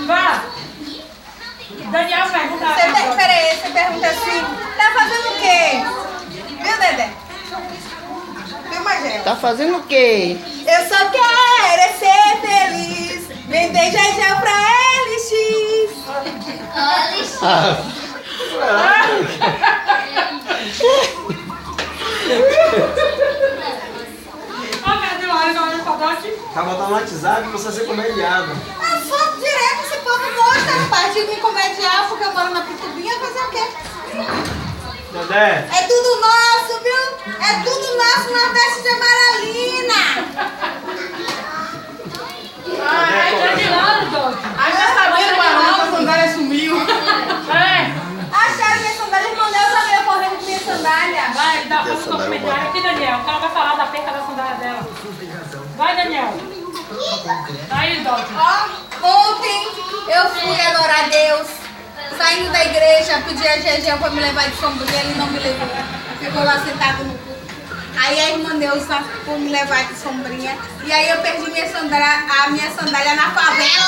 Vá. Daniel pergunta. Peraí, você pergunta assim, tá fazendo o quê? Viu, Dedé? Viu, Magel? Tá fazendo o quê? Eu só quero é ser feliz. Vender Jajel pra LX. Ah, Tá botando no WhatsApp pra você ser comediado. A foto direto, esse povo mostra, rapaz. De me comediar porque eu moro na Pitubinha, fazer o quê? Dedé, É tudo nosso, viu? É tudo nosso, Nordeste de Amaralina. Ai, tá de lado, Doc. Ai, já sabia, mano, a sandália sumiu. Acharam minha sandália, irmão, eu sabia correndo com minha sandália. Vai, dá pra um comentário aqui, Daniel, que ela vai falar da perca da sandália dela. Vai, Daniel. Aí, Doc. Ó, ontem eu fui adorar a Deus, saindo da igreja, pedi a Gegel pra me levar de sombrinha, ele não me levou. Ficou lá sentado no culto. Aí a irmã Neuza foi me levar de sombrinha. E aí eu perdi minha sandália, a minha sandália na favela.